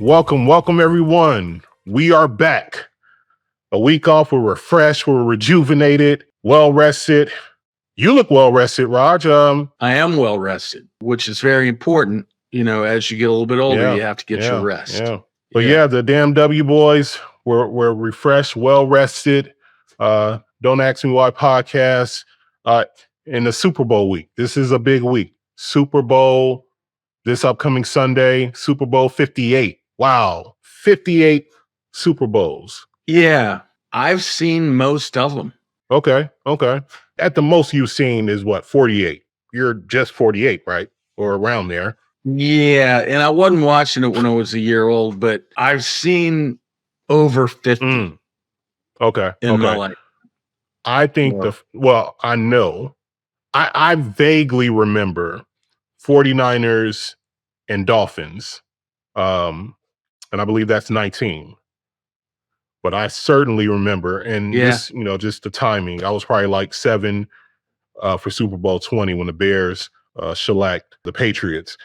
Welcome, everyone. We are back. A week off, we're refreshed, we're rejuvenated, well rested. You look well rested, Raj. I am well rested, which is very important. As you get a little bit older, you have to get your rest. But the DAMW Boys, we're refreshed, well rested. Don't Ask Me Why podcast. In the Super Bowl week. This is a big week. Super Bowl this upcoming Sunday, Super Bowl 58. Wow. 58 Super Bowls. Yeah. I've seen most of them. Okay. At the most you've seen is what, 48? You're just 48, right? Or around there. Yeah. And I wasn't watching it when I was a year old, but I've seen over 50. Okay. In my life. I think I know. I vaguely remember 49ers and Dolphins. And I believe that's 19. But I certainly remember, and this, just the timing. I was probably like 7 for Super Bowl 20 when the Bears shellacked the Patriots.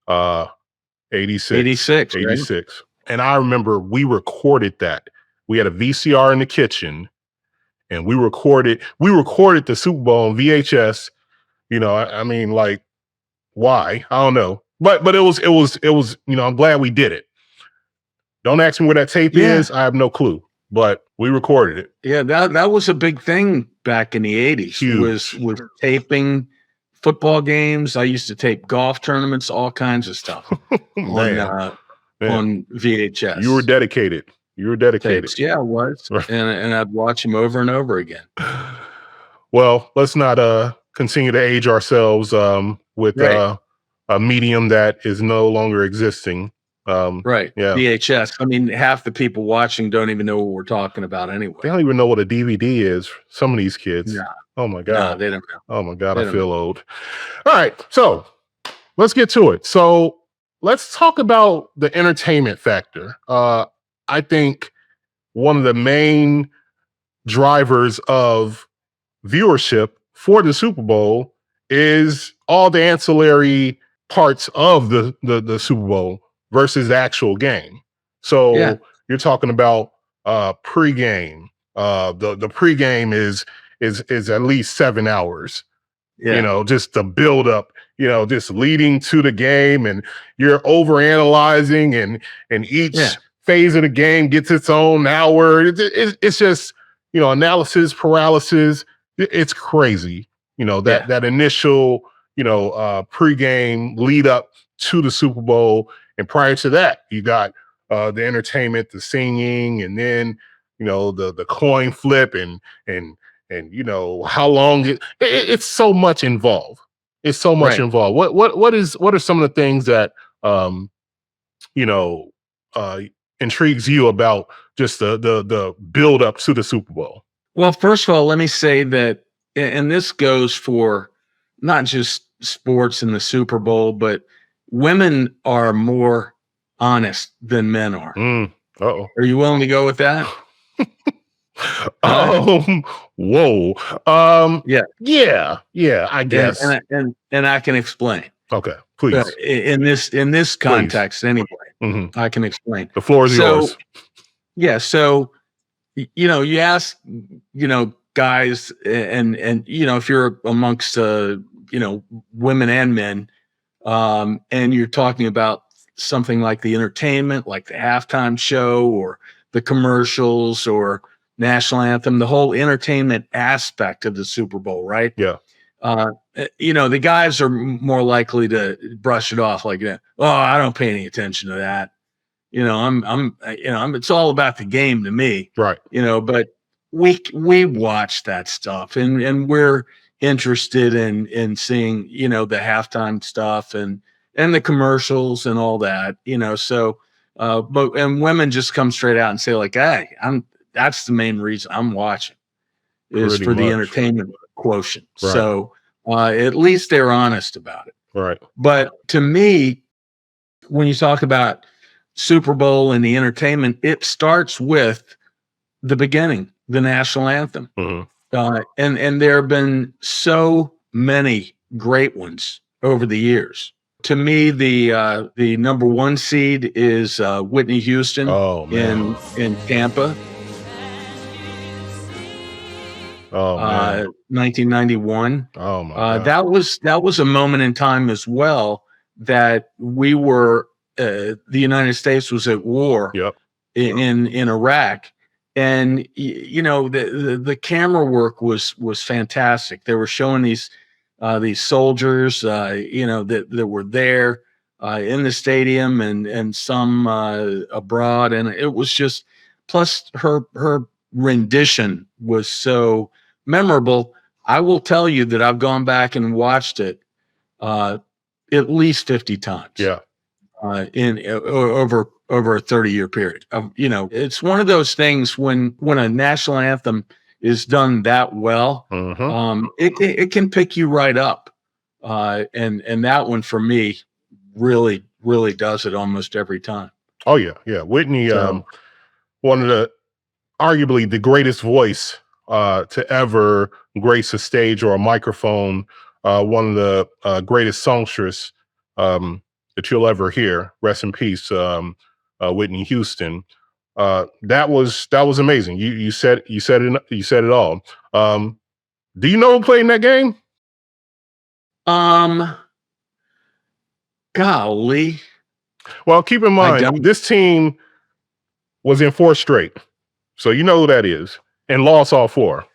86. Right? And I remember we recorded that. We had a VCR in the kitchen, and we recorded the Super Bowl on VHS. I mean, like, why? I don't know. But it was, I'm glad we did it. Don't ask me where that tape is. I have no clue. But we recorded it. Yeah, that was a big thing back in the 80s. Huge. Was taping football games. I used to tape golf tournaments, all kinds of stuff on VHS. You were dedicated. Tapes. Yeah, I was. And I'd watch them over and over again. Well, let's not continue to age ourselves with a medium that is no longer existing. Right. Yeah. VHS. I mean, half the people watching don't even know what we're talking about anyway. They don't even know what a DVD is. Some of these kids. Yeah. Oh my God. No, they don't know. Oh my God. I feel old. All right. So let's get to it. So let's talk about the entertainment factor. I think one of the main drivers of viewership for the Super Bowl is all the ancillary parts of the Super Bowl versus the actual game. So you're talking about pregame. The pregame is at least 7 hours. Yeah. Just the build up, just leading to the game, and you're over analyzing, and each phase of the game gets its own hour. It's just, analysis paralysis. It's crazy. That initial, pregame lead up to the Super Bowl. And prior to that, you got the entertainment, the singing, and then, the coin flip and how long it's so much involved. It's so much involved. What are some of the things that intrigues you about just the build up to the Super Bowl? Well, first of all, let me say that, and this goes for not just sports in the Super Bowl, but women are more honest than men are. Uh-oh. Are you willing to go with that? Whoa. Yeah, I guess. And I can explain. Okay, please. In this context, anyway, I can explain. The floor is yours. Yeah. So, you ask, guys, and if you're amongst, women and men, and you're talking about something like the entertainment, like the halftime show or the commercials or National Anthem, the whole entertainment aspect of the Super Bowl, right? Yeah. The guys are more likely to brush it off like that. Oh, I don't pay any attention to that. It's all about the game to me. Right. But we watch that stuff and we're interested in seeing, the halftime stuff and the commercials and all that, so, but women just come straight out and say like, hey, that's the main reason I'm watching is Pretty for much. The entertainment quotient. Right. So, at least they're honest about it. Right. But to me, when you talk about Super Bowl and the entertainment, it starts with the beginning, the national anthem. And there have been so many great ones over the years. to me, the number one seed is Whitney Houston in Tampa. Oh man, 1991. Oh my God. That was a moment in time as well that we were the United States was at war in Iraq, and you know the camera work was fantastic. They were showing these soldiers, you know, that were there in the stadium and some abroad, and it was just, plus her rendition was so memorable. I will tell you that I've gone back and watched it at least 50 times. Yeah. In over a 30-year period. You know, it's one of those things when a national anthem is done that well, it can pick you right up. And that one for me really does it almost every time. Oh yeah, yeah. Whitney, one of the arguably the greatest voice to ever grace a stage or a microphone. One of the greatest songstress that you'll ever hear. Rest in peace, Whitney Houston. That was amazing. You said it all. Do you know who played in that game? Golly. Well, keep in mind this team was in 4 straight, so you know who that is, and lost all 4.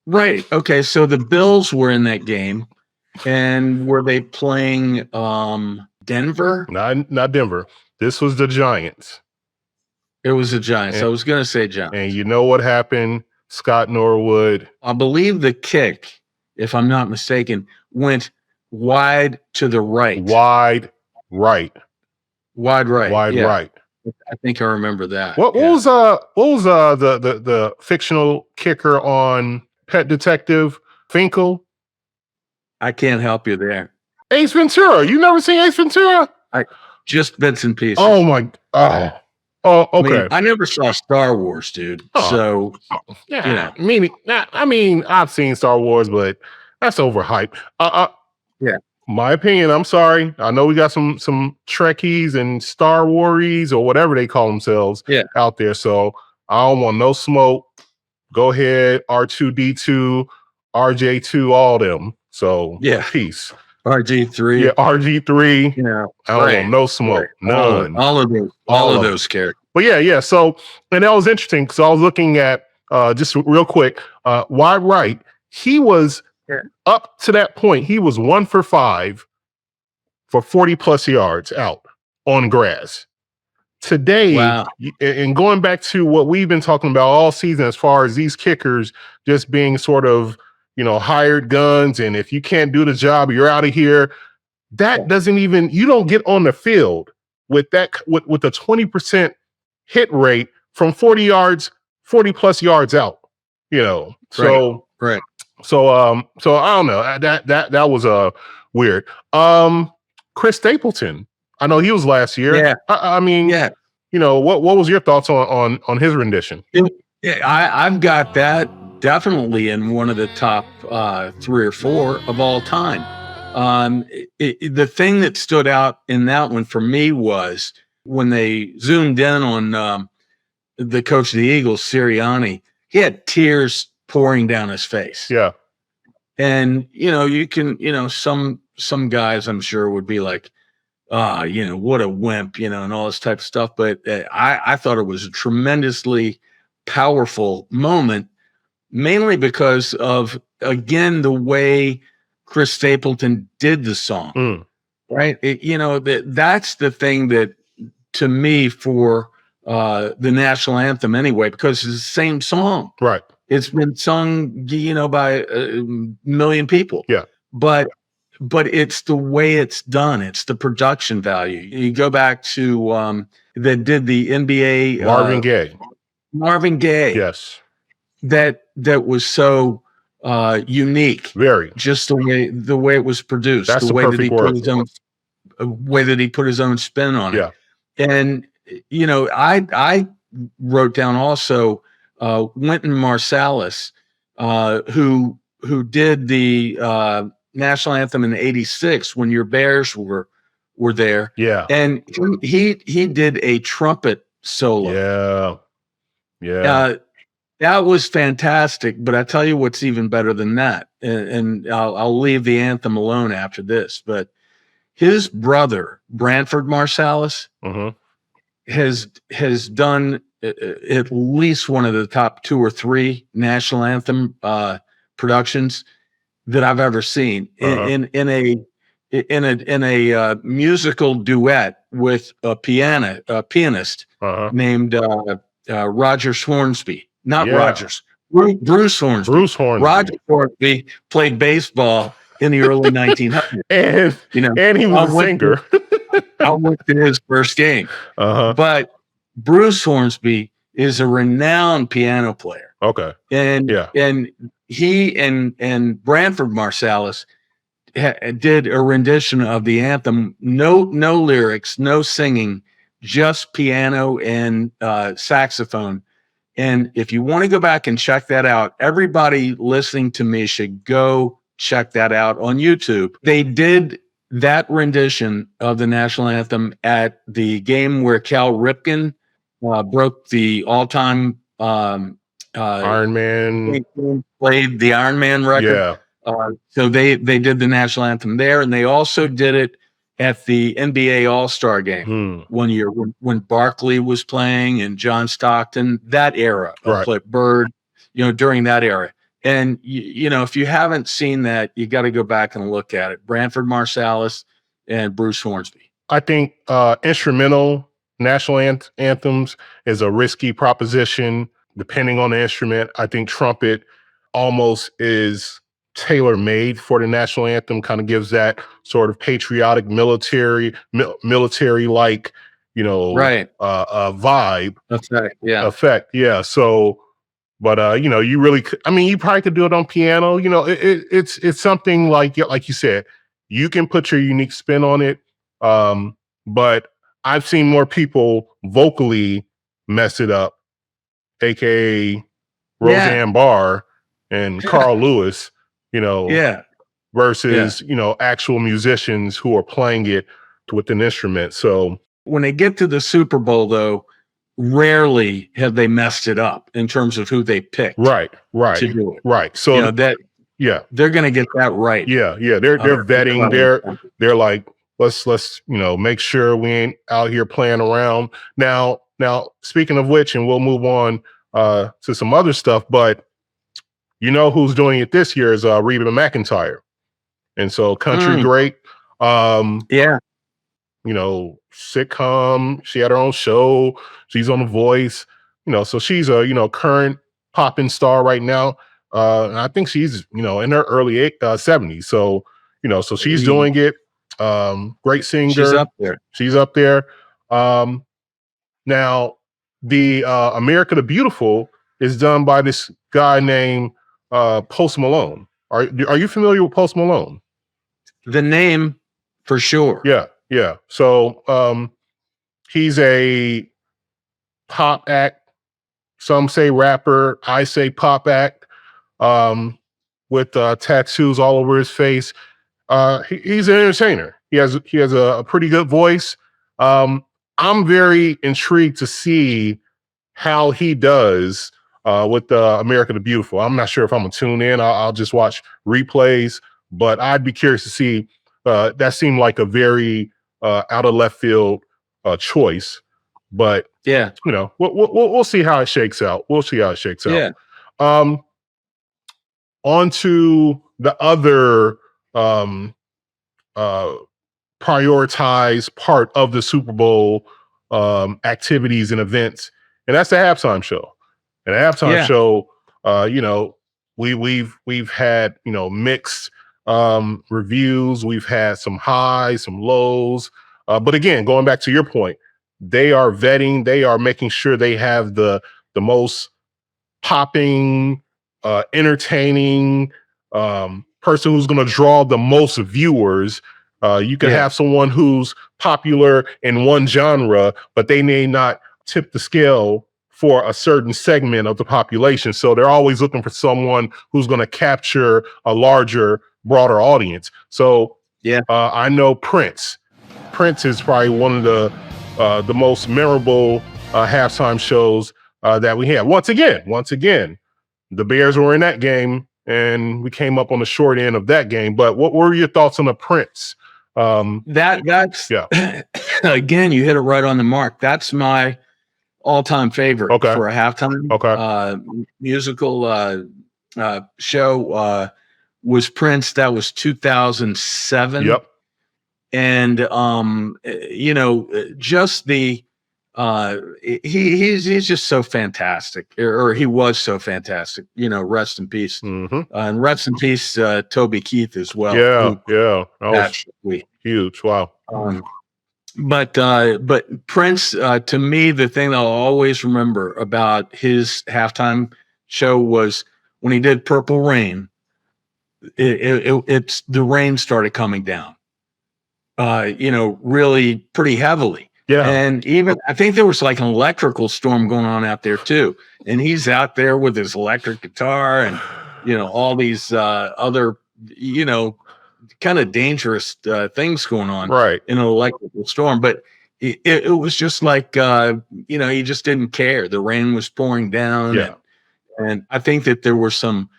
Right. Okay. So the Bills were in that game, and were they playing Denver? Not Denver. This was the Giants. It was the Giants. I was going to say Giants. And you know what happened? Scott Norwood. I believe the kick, if I'm not mistaken, went wide to the right. Wide right. I think I remember that. What was the fictional kicker on Pet Detective Finkel? I can't help you there. Ace Ventura. You never seen Ace Ventura? Just bits and pieces. Oh my. Oh, okay. I never saw Star Wars, dude. So yeah, you know. I mean, I've seen Star Wars, but that's overhyped. Yeah. My opinion. I'm sorry. I know we got some Trekkies and Star Waries or whatever they call themselves out there. So I don't want no smoke. Go ahead, R2D2, RJ2, all them. So peace. RG3. Yeah, RG3. You know, I don't want no smoke. None. All of those characters. But yeah. So, and that was interesting because I was looking at just real quick, wide right. He was up to that point. He was 1 for 5 for 40 plus yards out on grass. Today, and going back to what we've been talking about all season, as far as these kickers just being sort of, you know, hired guns, and if you can't do the job, you're out of here. That doesn't even, you don't get on the field with that with a 20% hit rate from 40 plus yards out. You know, so So I don't know. That was weird. Chris Stapleton. I know he was last year. Yeah. I mean, you know, what was your thoughts on his rendition? I've got that definitely in one of the top 3 or 4 of all time. The thing that stood out in that one for me was when they zoomed in on the coach of the Eagles, Sirianni. He had tears pouring down his face. Yeah. And, you know, you can, you know, some guys I'm sure would be like, you know, what a wimp, you know, and all this type of stuff. But I thought it was a tremendously powerful moment, mainly because of, again, the way Chris Stapleton did the song, right? You know, that's the thing that, to me, for the national anthem anyway, because it's the same song. Right. It's been sung, you know, by a million people. Yeah. But it's the way it's done. It's the production value. You go back to that did the NBA Marvin Gaye. Yes. That was so unique. Very. Just the way it was produced. That's the way that he word. put his own spin on it. Yeah. And you know, I wrote down also Wynton Marsalis, who did the national anthem in '86 when your Bears were there. Yeah. And he did a trumpet solo. Yeah. That was fantastic. But I tell you what's even better than that. And I'll leave the anthem alone after this. But his brother, Branford Marsalis, has done at least one of the top 2 or 3 national anthem productions that I've ever seen in a musical duet with a pianist named Roger Hornsby. Not Rogers, Bruce Hornsby. Roger Hornsby played baseball in the early 1900s, and he was a singer. I went to his first game, but Bruce Hornsby is a renowned piano player. Okay, and he and Branford Marsalis did a rendition of the anthem. No lyrics, no singing, just piano and saxophone. And if you want to go back and check that out, everybody listening to me should go check that out on YouTube. They did that rendition of the national anthem at the game where Cal Ripken broke the all-time Iron Man, played the Iron Man record. So they did the national anthem there, and they also did it at the NBA All-Star game one year when Barkley was playing and John Stockton, that era of Flip Bird, during that era. And, if you haven't seen that, you got to go back and look at it. Branford Marsalis and Bruce Hornsby. I think instrumental national anthems is a risky proposition, depending on the instrument. I think trumpet almost is tailor-made for the national anthem, kind of gives that sort of patriotic military-like, vibe. Effect. Yeah. So, but you really, you probably could do it on piano. It's something like you said, you can put your unique spin on it. But I've seen more people vocally mess it up, aka Roseanne Barr and Carl Lewis. Versus, actual musicians who are playing it with an instrument. So when they get to the Super Bowl, though, rarely have they messed it up in terms of who they picked. Right. To do it. Right. So they're going to get that right. Yeah. They're vetting. They're like, let's make sure we ain't out here playing around. Now, speaking of which, and we'll move on to some other stuff, but who's doing it this year is Reba McEntire. And so country great. Sitcom. She had her own show. She's on The Voice. So she's a current popping star right now. And I think she's, in her early 70s. So, so she's doing it. Great singer. She's up there. Now the America the Beautiful is done by this guy named Post Malone. Are you familiar with Post Malone? The name, for sure. Yeah. So he's a pop act. Some say rapper. I say pop act. With tattoos all over his face. He's an entertainer. He has a pretty good voice. I'm very intrigued to see how he does with America the Beautiful. I'm not sure if I'm gonna tune in. I'll just watch replays, but I'd be curious to see. That seemed like a very out of left field choice, but we'll see how it shakes out. Yeah. On to the other prioritized part of the Super Bowl activities and events, and that's the halftime show. And the halftime show, we've had mixed reviews. We've had some highs, some lows. But again, going back to your point, they are vetting. They are making sure they have the most popping, entertaining person who's going to draw the most viewers. You can have someone who's popular in one genre, but they may not tip the scale for a certain segment of the population. So they're always looking for someone who's going to capture a larger broader audience. So Yeah. I know Prince. Prince is probably one of the most memorable halftime shows that we have. Once again, the Bears were in that game, and we came up on the short end of that game. But what were your thoughts on the Prince? That's Yeah. Again, you hit it right on the mark. That's my all-time favorite for a halftime musical show. Was Prince. That was 2007. Yep. And just the he's just so fantastic, or he was so fantastic. Rest in peace. And rest in peace, Toby Keith as well. That was huge. Wow. But Prince, to me, the thing that I'll always remember about his halftime show was when he did Purple Rain. It's the rain started coming down, really pretty heavily. Yeah. And even I think there was like an electrical storm going on out there too. And he's out there with his electric guitar and, all these other, kind of dangerous things going on in an electrical storm. But it was just like, he just didn't care. The rain was pouring down. Yeah. And I think that there were some,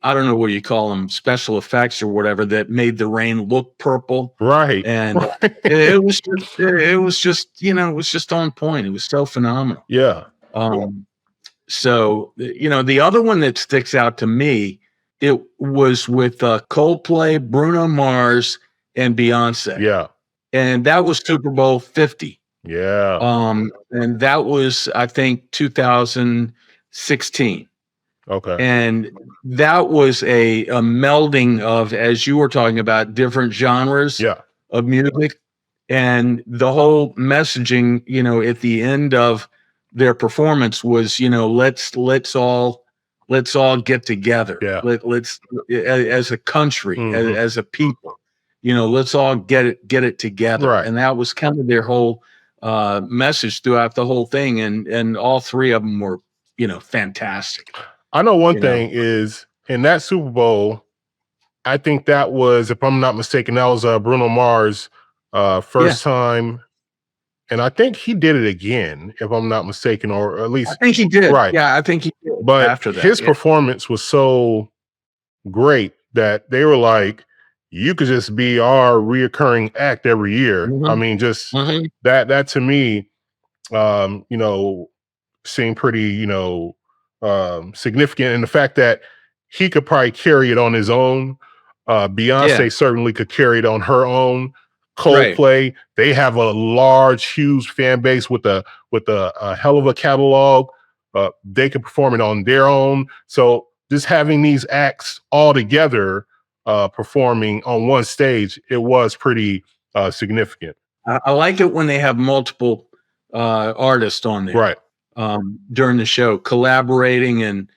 I don't know what you call them, special effects or whatever, that made the rain look purple. Right. And it was just on point. It was so phenomenal. Yeah. So, the other one that sticks out to me, it was with Coldplay, Bruno Mars, and Beyonce. Yeah. And that was Super Bowl 50. Yeah. And that was, I think, 2016. Okay. And that was a melding of, as you were talking about, different genres of music. And the whole messaging, at the end of their performance was, let's all get together. Yeah. Let's as a country, as a people, let's all get it together. Right. And that was kind of their whole message throughout the whole thing. And all three of them were, fantastic. I know one thing is in that Super Bowl, I think that was, if I'm not mistaken, that was Bruno Mars' first time. And I think he did it again, if I'm not mistaken, or at least I think he did. Right. Yeah, I think he did. But after that, his performance was so great that they were like, you could just be our reoccurring act every year. I mean, just that to me, seemed pretty, significant. And the fact that he could probably carry it on his own. Beyonce certainly could carry it on her own. Coldplay, they have a large, huge fan base with a hell of a catalog. They can perform it on their own. So just having these acts all together performing on one stage, it was pretty significant. I like it when they have multiple artists on there. Right. During the show, collaborating and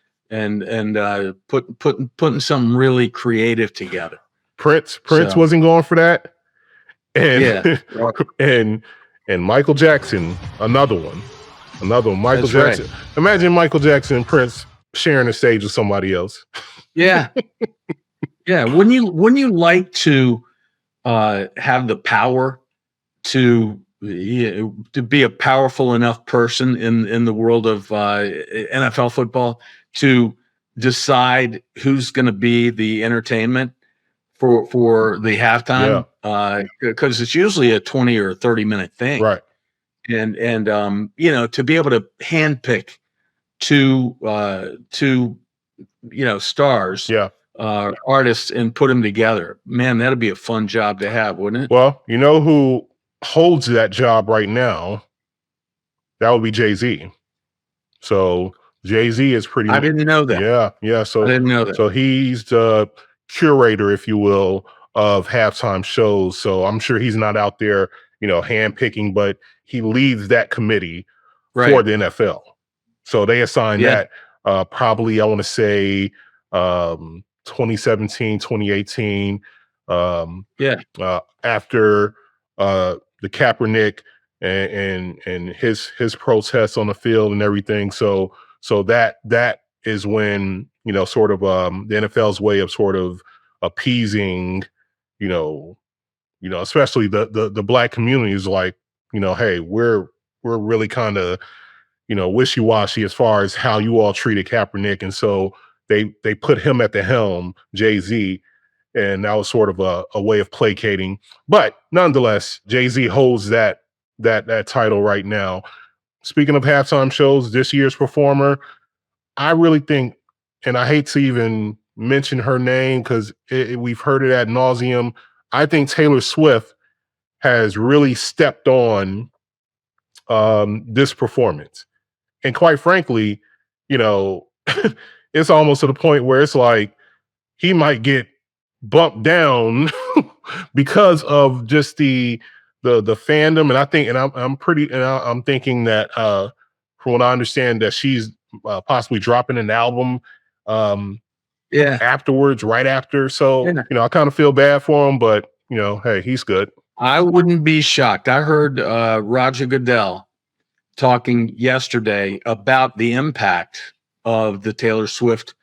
putting something really creative together. Prince wasn't going for that, and and Michael Jackson, another one. Michael Jackson. Right. Imagine Michael Jackson and Prince sharing the stage with somebody else. Yeah, yeah. Wouldn't you like to have the power to be a powerful enough person in the world of NFL football to decide who's going to be the entertainment for the halftime? Because it's usually a 20 or 30-minute thing, right? And to be able to handpick two stars, artists, and put them together, man, that'd be a fun job to have, wouldn't it? Well, you know who holds that job right now? That would be Jay-Z. So Jay-Z is pretty. I didn't know that. Yeah. So I didn't know that. So he's the curator, if you will, of halftime shows. So I'm sure he's not out there, handpicking, but he leads that committee for the NFL. So they assigned that probably, I want to say, 2017, 2018. After the Kaepernick and his protests on the field and everything. So that is when, sort of the NFL's way of sort of appeasing, especially the black community is like, hey, we're really kind of, wishy-washy as far as how you all treated Kaepernick. And so they put him at the helm, Jay-Z, and that was sort of a way of placating. But nonetheless, Jay-Z holds that title right now. Speaking of halftime shows, this year's performer, I really think, and I hate to even mention her name because we've heard it ad nauseum, I think Taylor Swift has really stepped on this performance. And quite frankly, it's almost to the point where it's like he might get bumped down because of just the fandom. And I think, and I'm thinking that from what I understand, that she's possibly dropping an album afterwards, right after. So, I kind of feel bad for him, but hey, he's good. I wouldn't be shocked. I heard Roger Goodell talking yesterday about the impact of the Taylor Swift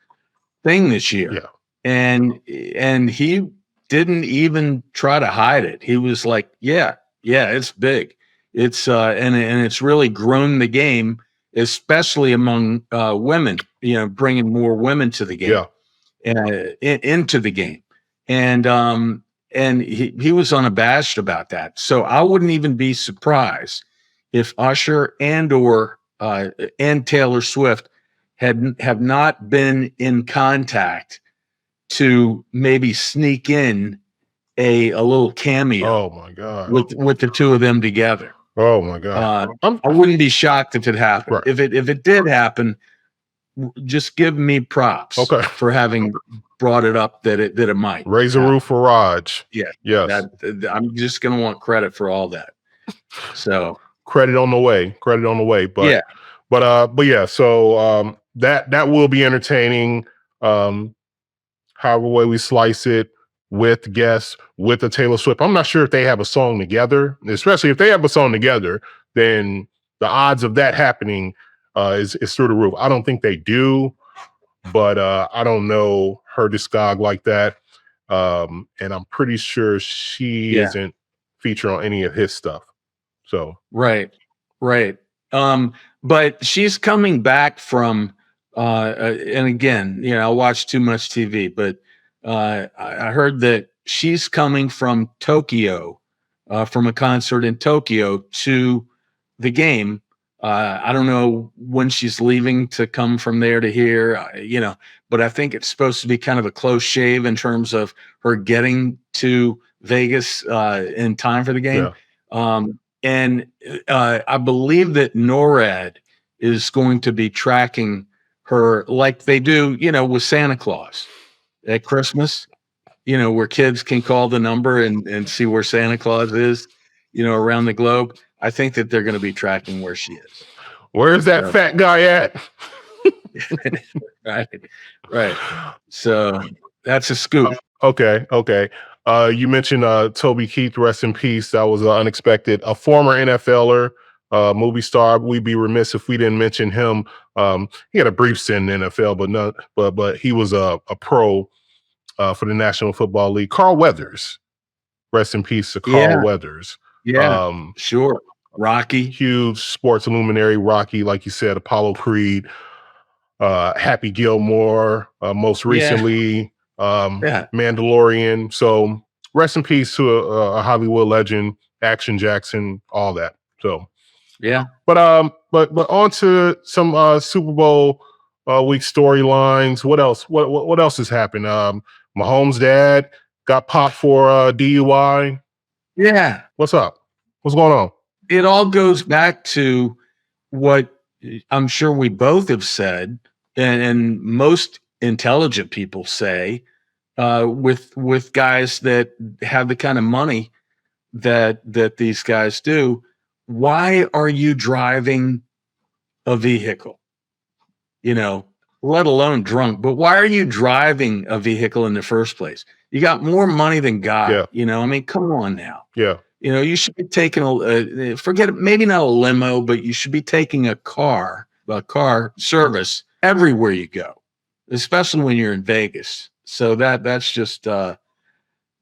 thing this year. Yeah. And he didn't even try to hide it. He was like, yeah, it's big. It's and it's really grown the game, especially among women, bringing more women to the game, into the game. And he was unabashed about that. So I wouldn't even be surprised if Usher and Taylor Swift have not been in contact to maybe sneak in a little cameo. Oh my God! With the two of them together. Oh my God! I wouldn't be shocked if it happened. Right. If it did happen, just give me props for having brought it up that it might raise a roof for Raj. Yeah. Yes. I'm just gonna want credit for all that. So credit on the way. But yeah. So that will be entertaining. However way we slice it, with guests, with the Taylor Swift. I'm not sure if they have a song together, especially if they have a song together, then the odds of that happening is through the roof. I don't think they do, but I don't know her discog like that. And I'm pretty sure she isn't featured on any of his stuff. So right. But she's coming back from and again, I watch too much TV, but I heard that she's coming from Tokyo, from a concert in Tokyo to the game. I don't know when she's leaving to come from there to here, but I think it's supposed to be kind of a close shave in terms of her getting to Vegas in time for the game. Yeah. And I believe that NORAD is going to be tracking her like they do, with Santa Claus at Christmas, where kids can call the number and see where Santa Claus is, around the globe. I think that they're going to be tracking where she is. Where's that fat guy at? Right. So that's a scoop. Okay. You mentioned Toby Keith, rest in peace. That was unexpected. A former NFLer, movie star. We'd be remiss if we didn't mention him. He had a brief stint in the NFL, but he was a pro for the National Football League. Carl Weathers, rest in peace to Carl Weathers. Yeah, sure. Rocky, huge sports luminary. Rocky, like you said, Apollo Creed, Happy Gilmore, most recently, Mandalorian. So rest in peace to a Hollywood legend, Action Jackson, all that. So but on to some Super Bowl week storylines. What else? What else has happened? Mahomes' dad got popped for DUI. Yeah. What's up? What's going on? It all goes back to what I'm sure we both have said, and most intelligent people say, with guys that have the kind of money that these guys do. Why are you driving a vehicle? Let alone drunk, but why are you driving a vehicle in the first place? You got more money than God. I mean, come on now. Yeah. You should be taking forget it, maybe not a limo, but you should be taking a car service everywhere you go. especially when you're in Vegas. So that's just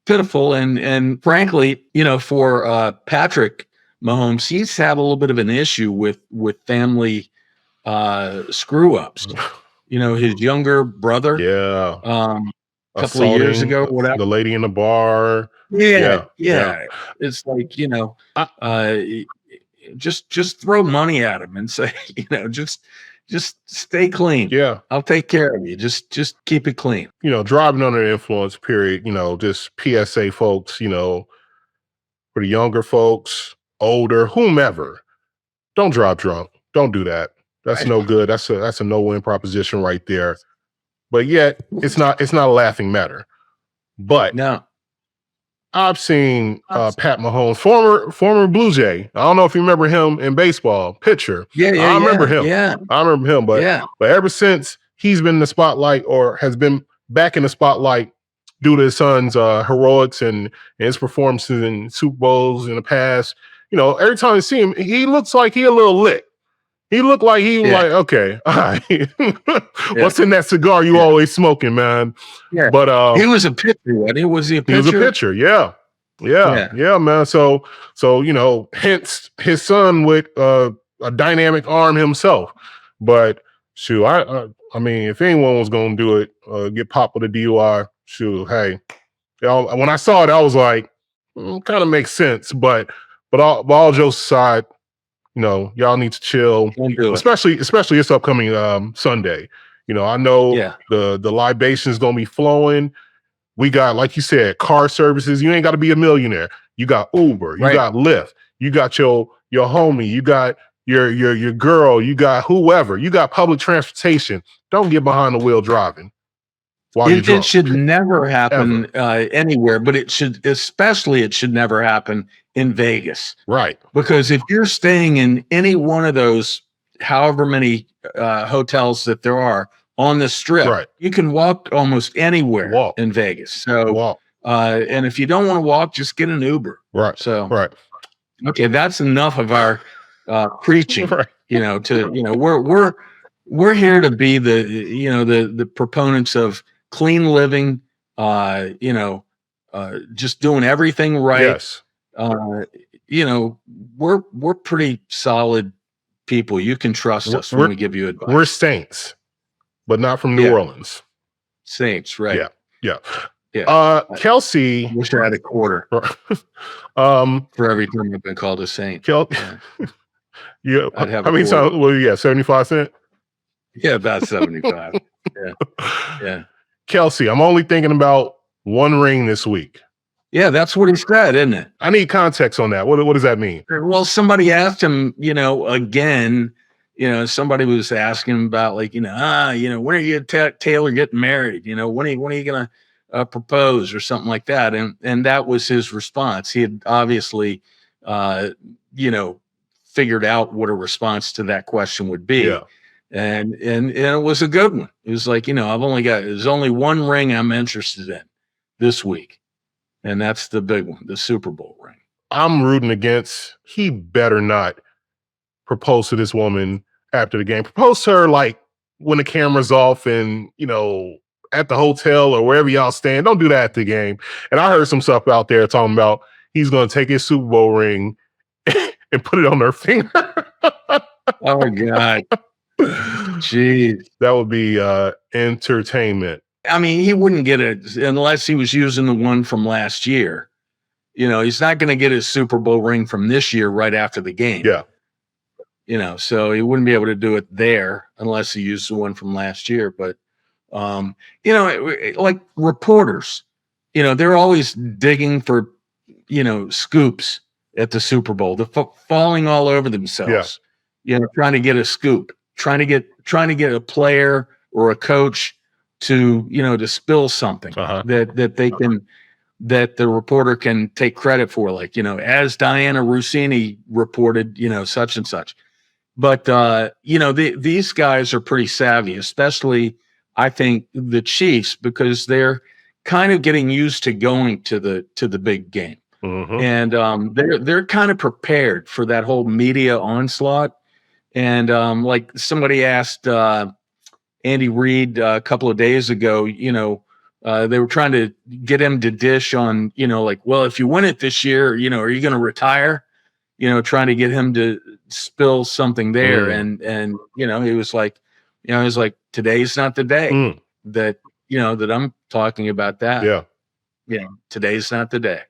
pitiful. And frankly, for Patrick Mahomes, he's had a little bit of an issue with family screw ups. His younger brother, Yeah. a couple of years ago, whatever. The lady in the bar. Yeah. It's like, just throw money at him and say, just stay clean. Yeah. I'll take care of you. Just keep it clean. Driving under the influence, period. Just PSA folks, for the younger folks, older, whomever, don't drive drunk. Don't do that. That's no good. That's a no-win proposition right there. But yet it's not a laughing matter. But no, I've seen Pat Mahomes, former Blue Jay. I don't know if you remember him in baseball, pitcher. I remember him. Yeah. I remember him. But ever since he's been in the spotlight or has been back in the spotlight due to his son's heroics and his performances in Super Bowls in the past, every time I see him, he looks like he a little lit. He looked like he was like, okay, all right. What's in that cigar you always smoking, man? Yeah. But he was a pitcher, wasn't he? Was he a pitcher? He was a pitcher, yeah, man. So hence his son with a dynamic arm himself. But shoot, I mean, if anyone was gonna do it, get popped with a DUI, shoot, hey. When I saw it, I was like, kind of makes sense. But all jokes aside, y'all need to chill, especially this upcoming Sunday. I know the libation is gonna be flowing. We got, like you said, car services. You ain't got to be a millionaire. You got Uber, you got Lyft, you got your homie, you got your girl, you got whoever, you got public transportation. Don't get behind the wheel driving while you're drunk. It should never happen anywhere, but it should never happen in Vegas. Right. Because if you're staying in any one of those, however many hotels that there are on the strip, you can walk almost anywhere in Vegas. So, and if you don't want to walk, just get an Uber. Right. So, okay, that's enough of our preaching. We're here to be the proponents of clean living. Just doing everything right. Yes. We're pretty solid people. You can trust us when we give you advice. We're saints, but not from New Orleans. Saints, right? Yeah. I Kelsey. wish I had a quarter for every time I've been called a saint. I'd have how many times? Well, 75 cents. Yeah, about 75. Yeah. Kelsey, I'm only thinking about one ring this week. Yeah, that's what he said, isn't it? I need context on that. What does that mean? Well, somebody asked him, again, somebody was asking him about when are you Taylor getting married? When are you going to propose or something like that? And that was his response. He had obviously, figured out what a response to that question would be. Yeah. And it was a good one. It was like, there's only one ring I'm interested in this week. And that's the big one, the Super Bowl ring. I'm rooting against, he better not propose to this woman after the game. Propose to her like when the camera's off and, at the hotel or wherever y'all stand. Don't do that at the game. And I heard some stuff out there talking about he's going to take his Super Bowl ring and put it on her finger. Oh, my God. Jeez. That would be entertainment. I mean, he wouldn't get it unless he was using the one from last year. He's not going to get his Super Bowl ring from this year right after the game. Yeah. So he wouldn't be able to do it there unless he used the one from last year. But, like reporters, they're always digging for, scoops at the Super Bowl. They're falling all over themselves, trying to get a scoop, trying to get a player or a coach to spill something that the reporter can take credit for, like, as Diana Rossini reported, such and such. But, these guys are pretty savvy, especially, I think, the Chiefs, because they're kind of getting used to going to the big game. Mm-hmm. And they're kind of prepared for that whole media onslaught. And like somebody asked Andy Reid a couple of days ago, they were trying to get him to dish on, like, well, if you win it this year, are you going to retire? Trying to get him to spill something there. And he was like, today's not the day that, that I'm talking about that. Yeah. Today's not the day.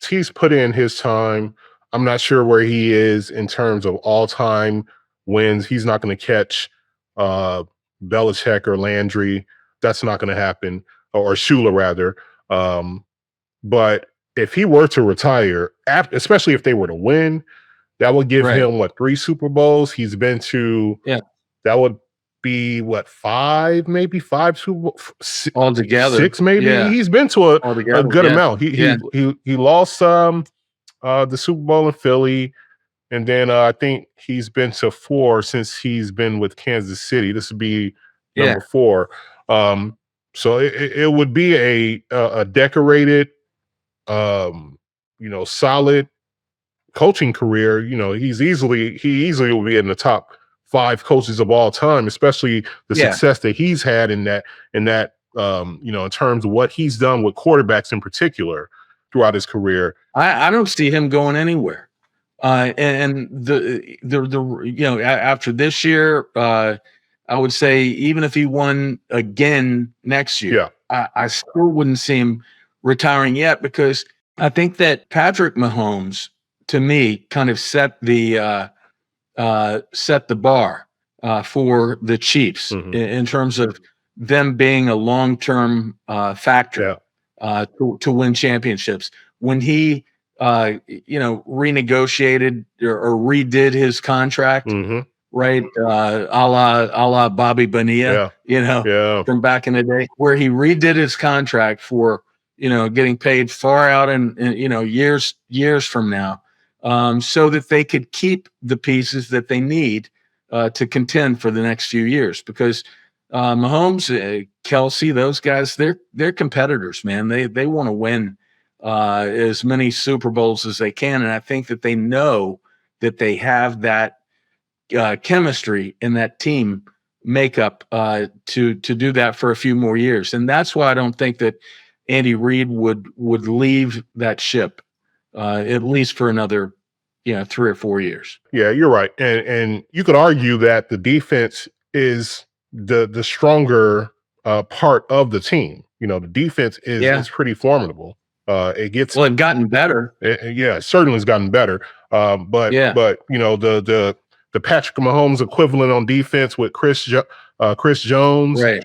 He's put in his time. I'm not sure where he is in terms of all-time wins. He's not going to catch Belichick or Landry. That's not going to happen, or Shula rather. But if he were to retire, especially if they were to win, that would give him 3 Super Bowls. He's been to that would be 5 Super Bowls altogether, 6 maybe. Yeah. He's been to a good amount. He lost the Super Bowl in Philly, and then I think he's been to 4 since he's been with Kansas City. This would be number 4. So it would be a decorated, solid coaching career. He easily will be in the top 5 coaches of all time, especially the success that he's had in that in terms of what he's done with quarterbacks in particular throughout his career. I don't see him going anywhere. And after this year, I would say even if he won again next year, I still wouldn't see him retiring yet, because I think that Patrick Mahomes, to me, kind of set the bar for the Chiefs in terms of them being a long-term factor to win championships. When he renegotiated or redid his contract, right? A la Bobby Bonilla, from back in the day, where he redid his contract for, getting paid far out in years from now, so that they could keep the pieces that they need to contend for the next few years. Because Mahomes, Kelsey, those guys, they're competitors, man. They want to win as many Super Bowls as they can, and I think that they know that they have that chemistry in that team makeup to do that for a few more years. And that's why I don't think that Andy Reid would leave that ship at least for another 3 or 4 years. Yeah, you're right. And you could argue that the defense is the stronger part of the team. The defense is pretty formidable. It's gotten better. It certainly has gotten better. But the Patrick Mahomes equivalent on defense with Chris Jones, right?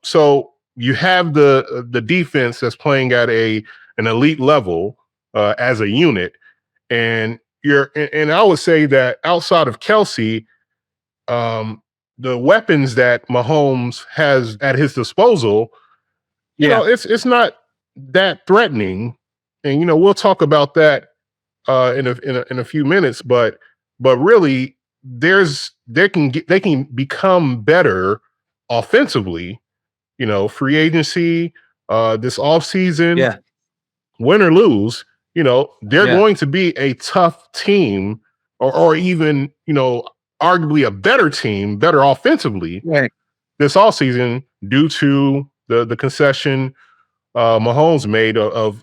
So you have the defense that's playing at an elite level as a unit, and I would say that outside of Kelsey, the weapons that Mahomes has at his disposal, it's not that threatening. And we'll talk about that in a few minutes, but really they can become better offensively. Free agency this offseason, win or lose, they're going to be a tough team, or even arguably a better team, better offensively this offseason, due to the concession Mahomes made of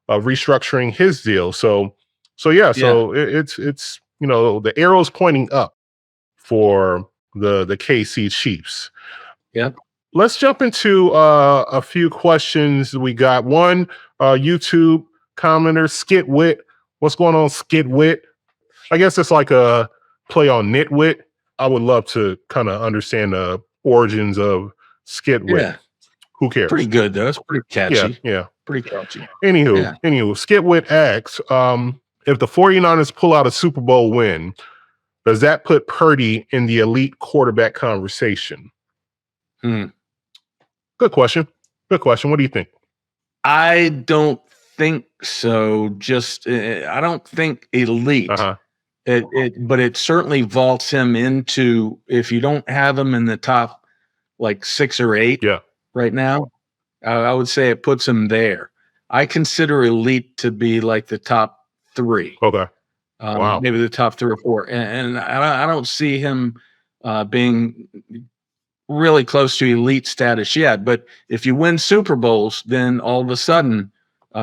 restructuring his deal. So it's the arrow's pointing up for the KC Chiefs. Yep. Let's jump into a few questions. We got one YouTube commenter, Skitwit. What's going on, Skitwit? I guess it's like a play on nitwit. I would love to kind of understand the origins of Skitwit. Yeah. Who cares? Pretty good though. It's pretty catchy. Yeah. Pretty catchy. Anywho, Skitwit asks, if the 49ers pull out a Super Bowl win, does that put Purdy in the elite quarterback conversation? Good question. What do you think? I don't think so. I don't think elite. But it certainly vaults him into, if you don't have him in the top 6 or 8 right now, I would say it puts him there. I consider elite to be like the top 3. Okay. Wow. Maybe the top 3 or 4. And I don't see him being really close to elite status yet. But if you win Super Bowls, then all of a sudden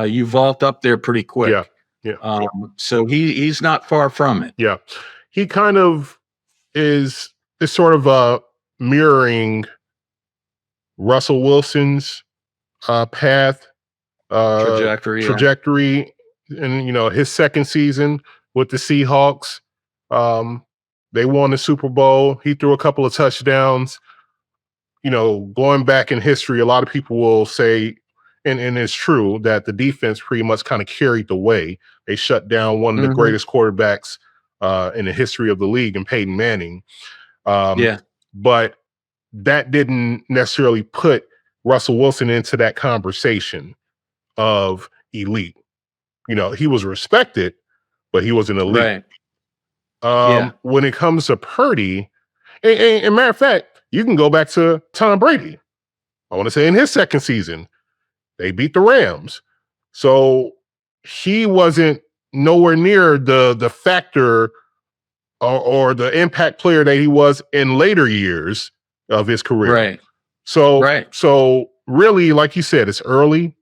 you vault up there pretty quick. Yeah. So he's not far from it. Yeah. He kind of is sort of mirroring Russell Wilson's path, trajectory, and his second season with the Seahawks. They won the Super Bowl. He threw a couple of touchdowns. Going back in history, a lot of people will say, and it's true, that the defense pretty much kind of carried the way. They shut down one of the greatest quarterbacks in the history of the league, in Peyton Manning. But that didn't necessarily put Russell Wilson into that conversation of elite. He was respected, but he was an elite. Right. When it comes to Purdy, and matter of fact, you can go back to Tom Brady. I want to say in his second season, they beat the Rams. So he wasn't nowhere near the factor or the impact player that he was in later years of his career. Right. So really, like you said, it's early.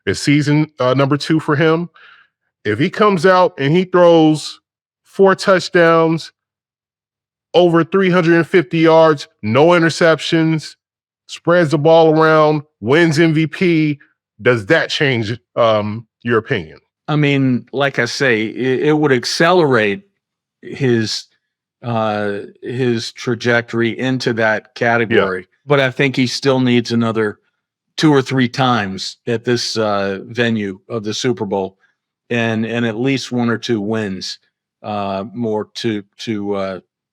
It's season number 2 for him. If he comes out and he throws 4 touchdowns, over 350 yards, no interceptions, spreads the ball around, wins MVP, does that change your opinion? I mean, like I say, it would accelerate his trajectory into that category. But I think he still needs another 2 or 3 times at this venue of the Super Bowl, and at least 1 or 2 wins more to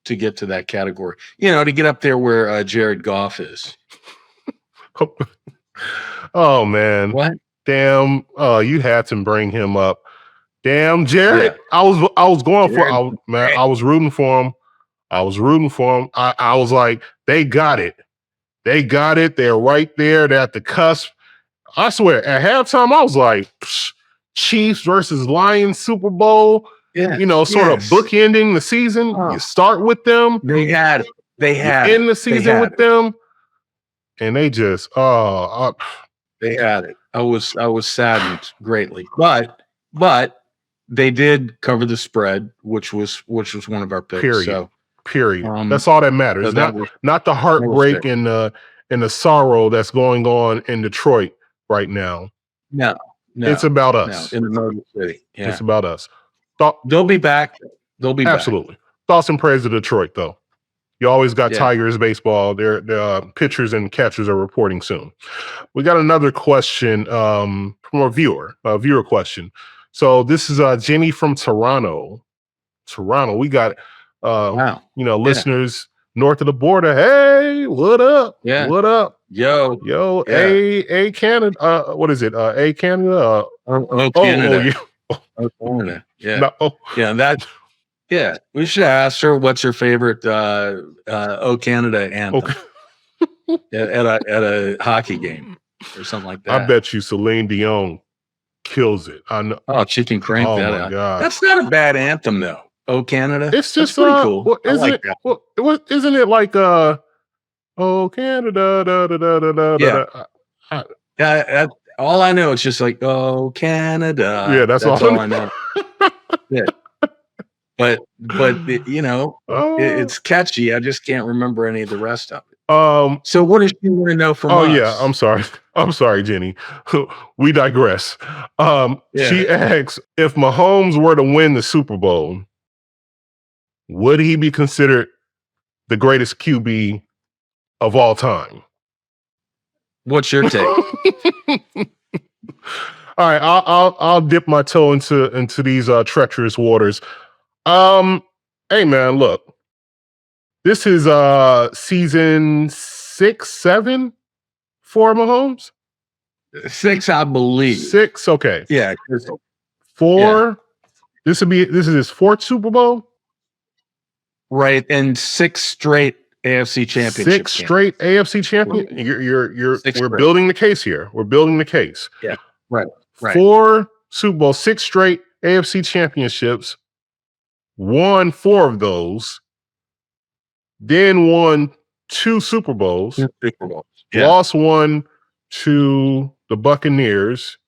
get to that category. To get up there where Jared Goff is. Oh man! What? Damn! You had to bring him up. Damn, Jared! Yeah. I was going for. I was rooting for him. I was like, they got it. They got it. They're right there. They're at the cusp. I swear, at halftime, I was like, Chiefs versus Lions Super Bowl. Yeah. Sort of bookending the season. You start with them. They had it. End the season with them. And they just, they had it. I was saddened greatly, but they did cover the spread, which was one of our picks. Period. That's all that matters. Not the heartbreak and the sorrow that's going on in Detroit right now. No, it's about us. In the Motor City. Yeah. It's about us. They'll be back. Absolutely. Thoughts and prayers to Detroit, though. You always got Tigers baseball. Their pitchers and catchers are reporting soon. We got another question from a viewer question. So this is Jenny from Toronto. We got listeners north of the border. Hey, what up? Yeah. What up? Yo. Yeah. A Canada. What is it? A Canada. Canada. Canada. Yeah. No. Yeah, we should ask her what's her favorite "O Canada" anthem at a hockey game or something like that. I bet you Celine Dion kills it. I know. Oh, she can crank that out. God. That's not a bad anthem though. "O Canada." It's just pretty cool. Well, isn't it like "Oh Canada"? Da, da, da, da, yeah. Yeah. All I know is just like "Oh Canada." Yeah, that's all I know. Yeah. But it's catchy. I just can't remember any of the rest of it. So what does she want to know from us? Oh yeah, I'm sorry, Jenny. We digress. She asks, if Mahomes were to win the Super Bowl, would he be considered the greatest QB of all time? What's your take? All right, I'll dip my toe into these treacherous waters. Hey man, look. This is season 6, 7 for Mahomes? 6, I believe. 6, okay. Yeah. 4. Yeah. This is his 4th Super Bowl? Right, and 6 straight AFC championship. 6 straight AFC champion. We're building the case here. We're building the case. Yeah. Right. 4 Super Bowls, 6 straight AFC championships. Won 4 of those, then won 2 Super Bowls, Super Bowl. Yeah. lost one to the Buccaneers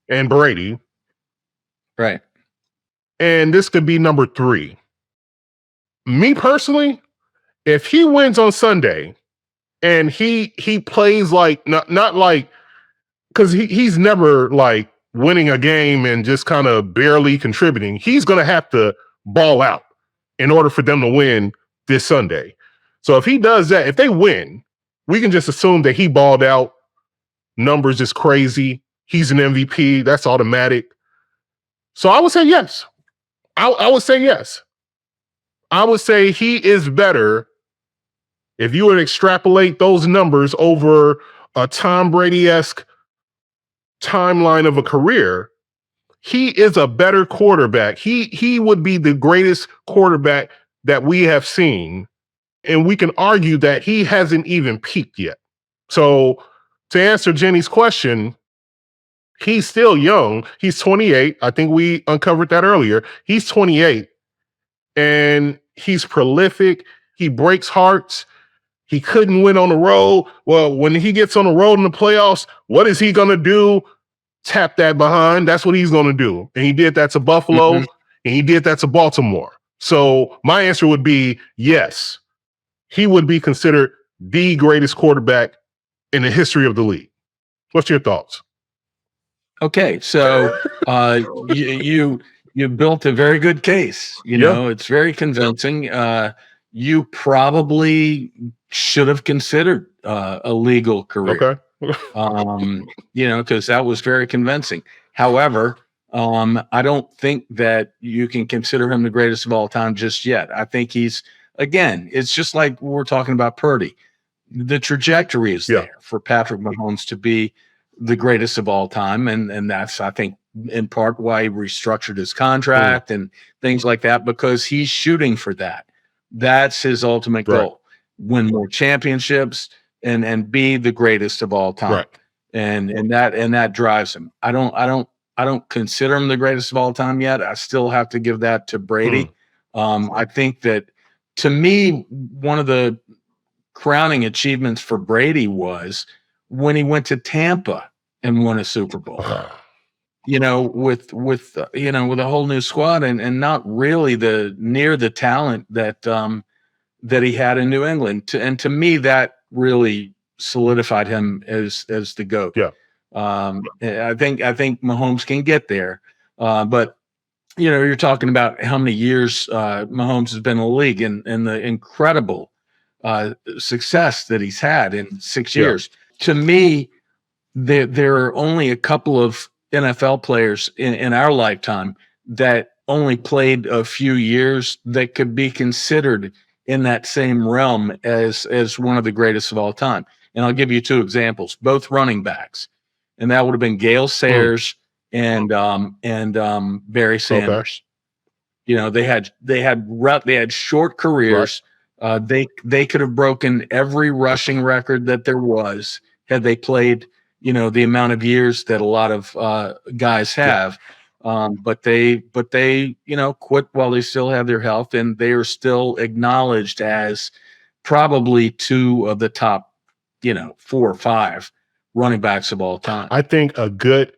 and Brady. Right. And this could be number 3. Me personally, if he wins on Sunday and he plays like not like, because he's never like winning a game and just kind of barely contributing. He's going to have to ball out in order for them to win this Sunday. So if he does that, if they win, we can just assume that he balled out. Numbers is crazy. He's an MVP. That's automatic. So I would say yes. I would say yes. I would say he is better if you would extrapolate those numbers over a Tom Brady-esque timeline of a career. He is a better quarterback. He would be the greatest quarterback that we have seen. And we can argue that he hasn't even peaked yet. So to answer Jenny's question, he's still young. He's 28. I think we uncovered that earlier. He's 28 and he's prolific. He breaks hearts. He couldn't win on the road. Well, when he gets on the road in the playoffs, what is he going to do? Tap that behind. That's what he's going to do. And he did that to Buffalo and he did that to Baltimore. So my answer would be yes. He would be considered the greatest quarterback in the history of the league. What's your thoughts? Okay, so you built a very good case. You know, it's very convincing. You probably should have considered a legal career. Okay. You know, because that was very convincing. However, I don't think that you can consider him the greatest of all time just yet. I think he's, again, it's just like we're talking about Purdy. The trajectory is there for Patrick Mahomes to be the greatest of all time. And that's, I think, in part why he restructured his contract and things like that, because he's shooting for that. That's his ultimate goal. Win more championships and be the greatest of all time. And that drives him. I don't consider him the greatest of all time yet. I still have to give that to Brady. I think that, to me, one of the crowning achievements for Brady was when he went to Tampa and won a Super Bowl. You know, with a whole new squad and not really near the talent that that he had in New England. And to me, that really solidified him as the GOAT. I think Mahomes can get there, but you know, you're talking about how many years Mahomes has been in the league and the incredible success that he's had in 6 years. To me, there are only a couple of NFL players in our lifetime that only played a few years that could be considered in that same realm as one of the greatest of all time. And I'll give you 2 examples, both running backs. And that would have been Gale Sayers and Barry Sanders. You know, they had short careers. They could have broken every rushing record that there was had they played, you know, the amount of years that a lot of guys have. But they, you know, quit while they still have their health, and they are still acknowledged as probably 2 of the top, you know, 4 or 5 running backs of all time. I think a good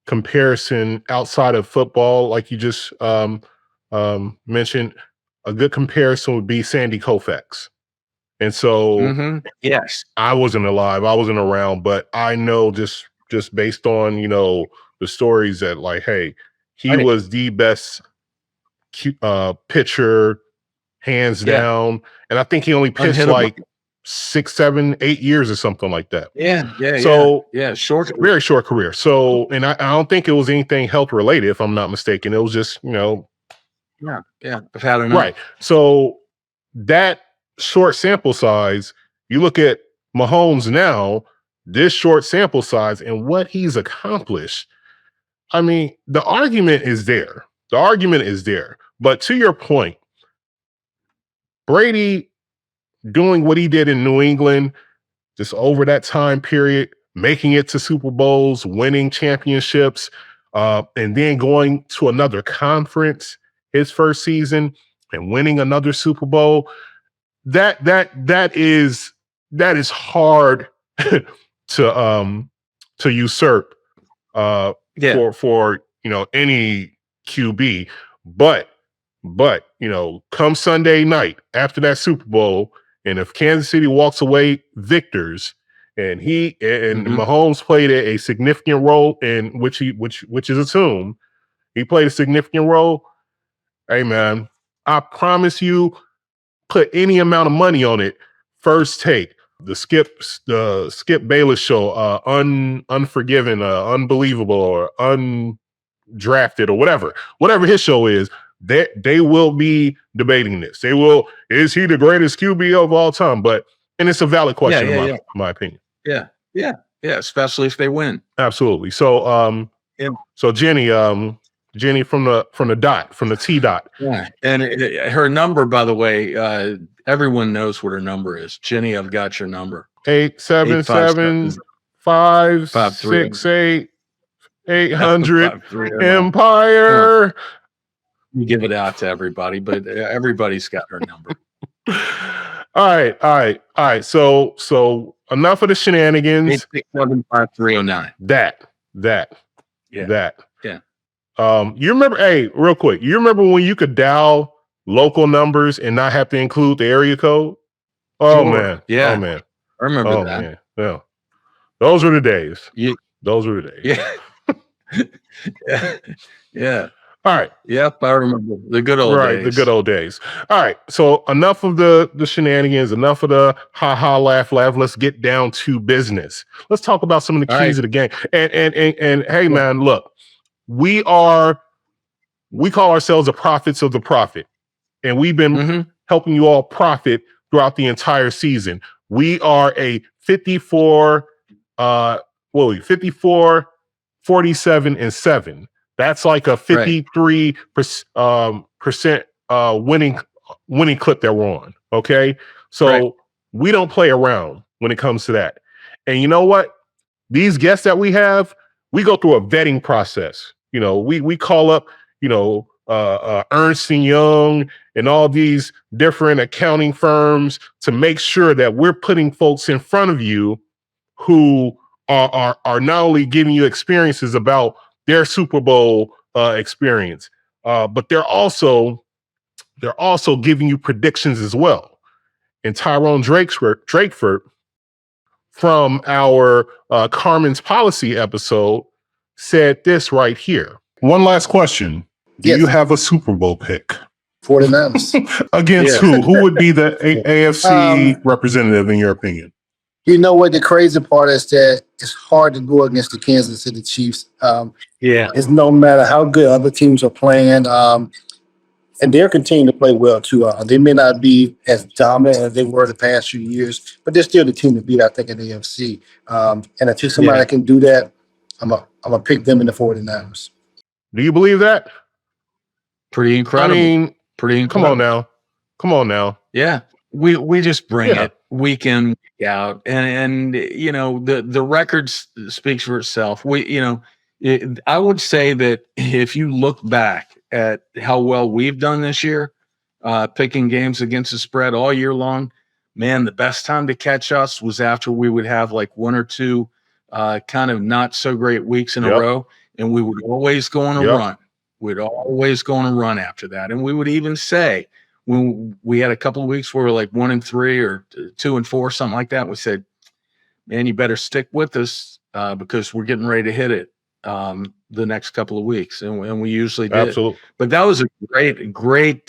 comparison outside of football, like you just mentioned, a good comparison would be Sandy Koufax. And so, yes, I wasn't alive, I wasn't around, but I know just based on, you know, the stories that, like, hey, he was the best pitcher, hands down, and I think he only pitched like 6, 7, 8 years or something like that. So very short career. So, and I don't think it was anything health related, if I'm not mistaken. It was just, you know, I've had enough. Right. So that short sample size, you look at Mahomes now, this short sample size and what he's accomplished. I mean, the argument is there. The argument is there. But to your point, Brady doing what he did in New England, just over that time period, making it to Super Bowls, winning championships, and then going to another conference his first season and winning another Super Bowl. That is that is hard to usurp for any QB. But come Sunday night after that Super Bowl, and if Kansas City walks away victors, and Mahomes played a significant role in which is assumed he played a significant role. Hey man, I promise you, put any amount of money on it. First take, the Skip Bayless show, Unforgiven, Unbelievable, or Undrafted, or whatever his show is. They will be debating this. They will. Is he the greatest QB of all time? And it's a valid question in my opinion. Yeah. Especially if they win. Absolutely. So, so Jenny from the T dot. Yeah. And her number, by the way, everyone knows what her number is. Jenny, I've got your number. 877-568-800 Empire. You give it out to everybody, but everybody's got her number. All right. So enough of the shenanigans. 867-5309. That. Yeah. You remember? Hey, real quick. You remember when you could dial local numbers and not have to include the area code? Oh Sure. man. Yeah. Oh man. I remember that. Man. Yeah. Those were the days. Those were the days. Yeah. All right. Yep, I remember the good old days. The good old days. All right. So enough of the shenanigans, enough of the ha laugh. Let's get down to business. Let's talk about some of the keys of the game. And hey man, look, we call ourselves the prophets of the prophet. And we've been helping you all profit throughout the entire season. We are a 54, 47 and 7. That's like a 53% winning clip that we're on. Okay. So we don't play around when it comes to that. And you know what? These guests that we have, we go through a vetting process. We call up, Ernst & Young and all these different accounting firms to make sure that we're putting folks in front of you who are not only giving you experiences about their Super Bowl experience, but they're also giving you predictions as well. And Tyrone Drakeford from our Carmen's Policy episode said this right here. One last question. Do you have a Super Bowl pick? 49ers. Against who? Who would be the AFC representative in your opinion? You know what the crazy part is, that it's hard to go against the Kansas City Chiefs. It's no matter how good other teams are playing, and they're continuing to play well too. They may not be as dominant as they were the past few years, but they're still the team to beat, I think, in the AFC. And until somebody can do that, I'm gonna pick them in the 49ers. Do you believe that? Pretty incredible. I mean, pretty incredible. Come on now. Yeah. We just bring it week in, week out. And the record speaks for itself. I would say that if you look back at how well we've done this year, picking games against the spread all year long, man, the best time to catch us was after we would have like one or two kind of not so great weeks in a row, and we would always go on a run. We'd always go on a run after that. And we would even say, when we had a couple of weeks where we were like 1-3 or 2-4, something like that, we said, man, you better stick with us because we're getting ready to hit it the next couple of weeks. And we usually did. Absolutely. But that was a great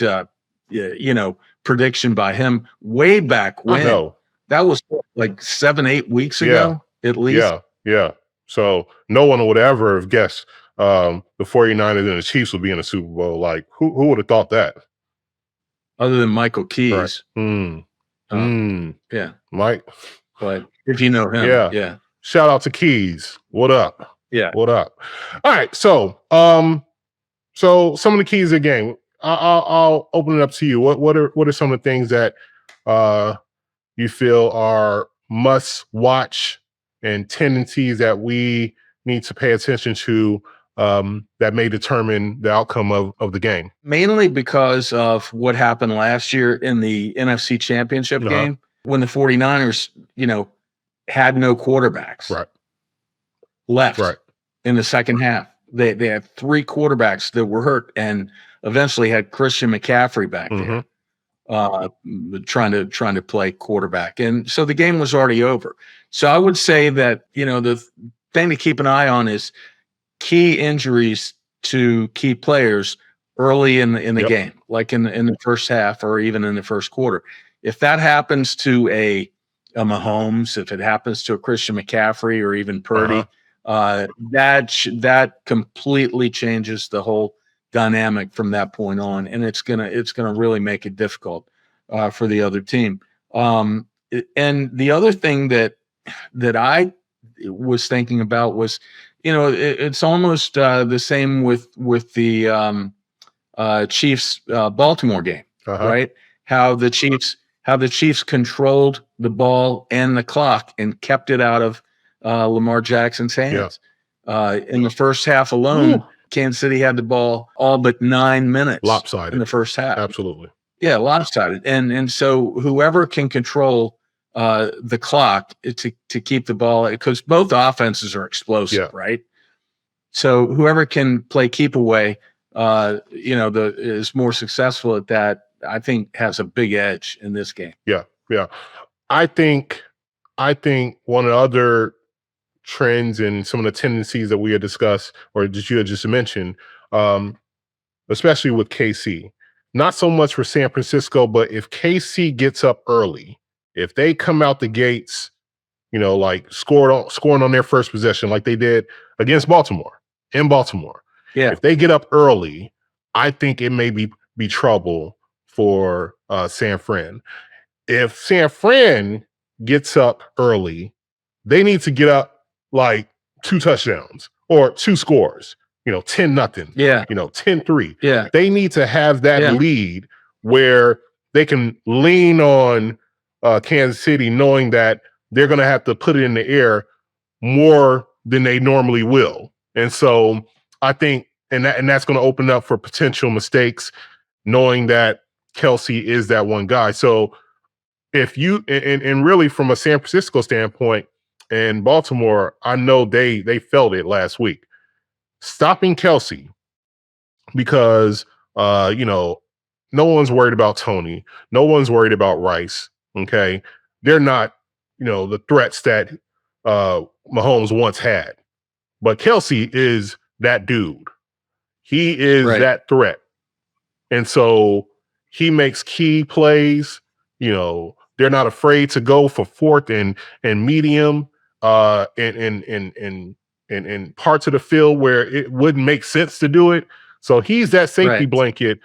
prediction by him way back when. That was like 7-8 weeks ago, at least. Yeah. So no one would ever have guessed the 49ers and the Chiefs would be in the Super Bowl. Like, who would have thought that? Other than Michael Keys. Right. Mike. But if you know him, yeah. Shout out to Keys. What up? Yeah. What up? All right. So some of the keys of the game. I'll open it up to you. What are some of the things that you feel are must watch and tendencies that we need to pay attention to that may determine the outcome of the game? Mainly because of what happened last year in the NFC Championship game. when the 49ers, had no quarterbacks left in the second half. They had 3 quarterbacks that were hurt and eventually had Christian McCaffrey back there trying to play quarterback. And so the game was already over. So I would say that, the thing to keep an eye on is key injuries to key players early in the game, like in the first half or even in the first quarter. If that happens to a Mahomes, if it happens to a Christian McCaffrey or even Purdy, that completely changes the whole dynamic from that point on, and it's gonna really make it difficult for the other team. And the other thing that I was thinking about was, it's almost the same with the Chiefs Baltimore game, right? How the Chiefs controlled the ball and the clock and kept it out of Lamar Jackson's hands. In the first half alone, Kansas City had the ball all but 9 minutes. Lopsided in the first half. Absolutely. Yeah, lopsided. And so whoever can control the clock to keep the ball, because both offenses are explosive, right? So whoever can play keep away, is more successful at that, I think has a big edge in this game. Yeah. I think one of the other trends and some of the tendencies that we had discussed or that you had just mentioned, especially with KC, not so much for San Francisco, but if KC gets up early, if they come out the gates, like scoring on their first possession like they did against Baltimore, in Baltimore. Yeah. If they get up early, I think it may be trouble for San Fran. If San Fran gets up early, they need to get up like 2 touchdowns or 2 scores, 10-0. Yeah. 10-3. Yeah. They need to have that lead where they can lean on Kansas City, knowing that they're going to have to put it in the air more than they normally will. And so I think, and that's going to open up for potential mistakes, knowing that Kelsey is that one guy. So if you, and really from a San Francisco standpoint and Baltimore, I know they felt it last week. Stopping Kelsey because, no one's worried about Tony. No one's worried about Rice. Okay. They're not, the threats that Mahomes once had. But Kelsey is that dude. He is that threat. And so he makes key plays. They're not afraid to go for 4th and medium in parts of the field where it wouldn't make sense to do it. So he's that safety blanket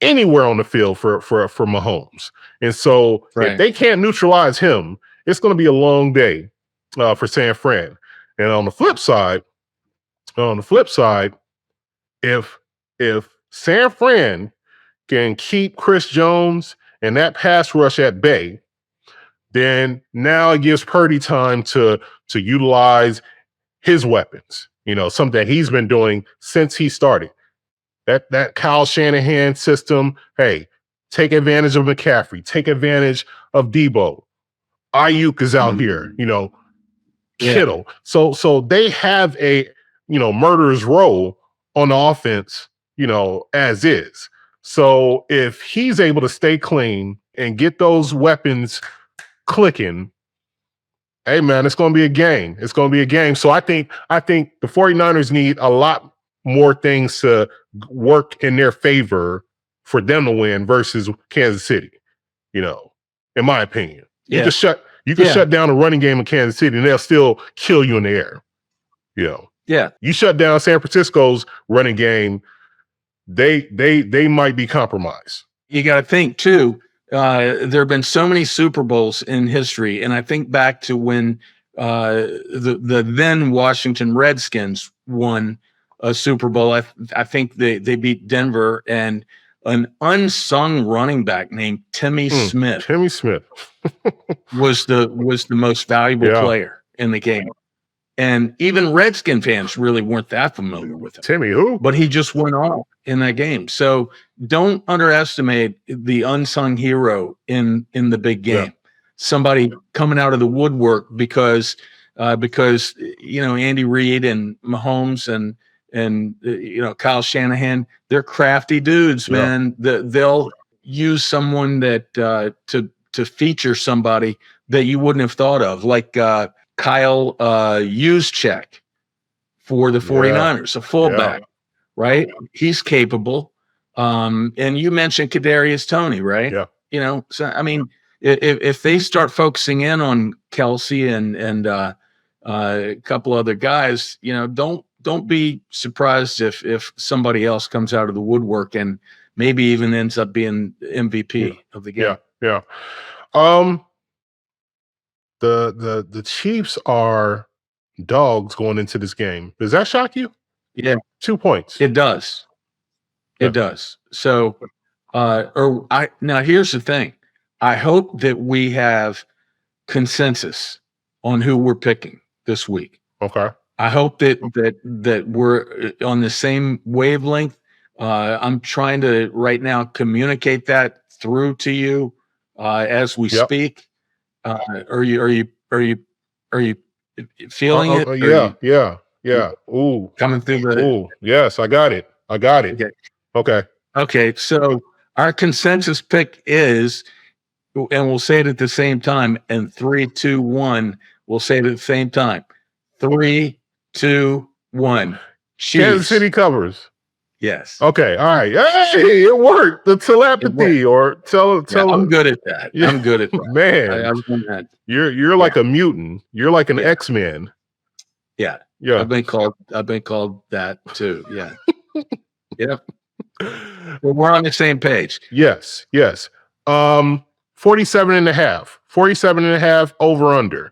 anywhere on the field for Mahomes. And so if they can't neutralize him, it's going to be a long day for San Fran. And on the flip side, if San Fran can keep Chris Jones and that pass rush at bay, then now it gives Purdy time to utilize his weapons, something that he's been doing since he started. That Kyle Shanahan system, hey, take advantage of McCaffrey, take advantage of Debo. Ayuk is out here, Kittle. So they have a, murderer's row on the offense, as is. So if he's able to stay clean and get those weapons clicking, hey man, it's going to be a game. It's going to be a game. So I think the 49ers need a lot more things to work in their favor for them to win versus Kansas City, in my opinion. You can shut down a running game in Kansas City and they'll still kill you in the air. You shut down San Francisco's running game, they might be compromised. You got to think too, there have been so many Super Bowls in history, and I think back to when the then Washington Redskins won a Super Bowl. I think they beat Denver, and an unsung running back named Timmy Smith. Timmy Smith was the most valuable player in the game. And even Redskin fans really weren't that familiar with him. Timmy who? But he just went off in that game. So don't underestimate the unsung hero in the big game. somebody coming out of the woodwork because Andy Reid and Mahomes and Kyle Shanahan, they're crafty dudes, man. They'll use someone that to feature somebody that you wouldn't have thought of, like Kyle Juszczyk for the 49ers, a fullback, right? He's capable. And you mentioned Kadarius Toney, right? Yeah. So I mean, if they start focusing in on Kelsey and a couple other guys, don't be surprised if somebody else comes out of the woodwork and maybe even ends up being MVP of the game. Yeah. The Chiefs are dogs going into this game. Does that shock you? Yeah. 2 points. It does. It does. So, now here's the thing. I hope that we have consensus on who we're picking this week. Okay. I hope that we're on the same wavelength. I'm trying to right now communicate that through to you as we speak. Are you feeling it? Yeah. Ooh, coming through the. Ooh, yes, I got it. Okay. So our consensus pick is, and we'll say it at the same time. And 3, 2, 1. We'll say it at the same time. 3, 2, 1. Chiefs. Kansas City covers. Yes. Okay. All right. Hey, it worked. The telepathy, or tell. I'm good at that. Yeah. I'm good at that. Man, I've done that. You're like a mutant. You're like an X-Men. Yeah. I've been called that too. Yeah. Yep. Well, we're on the same page. Yes. 47 and a half. 47 and a half over under.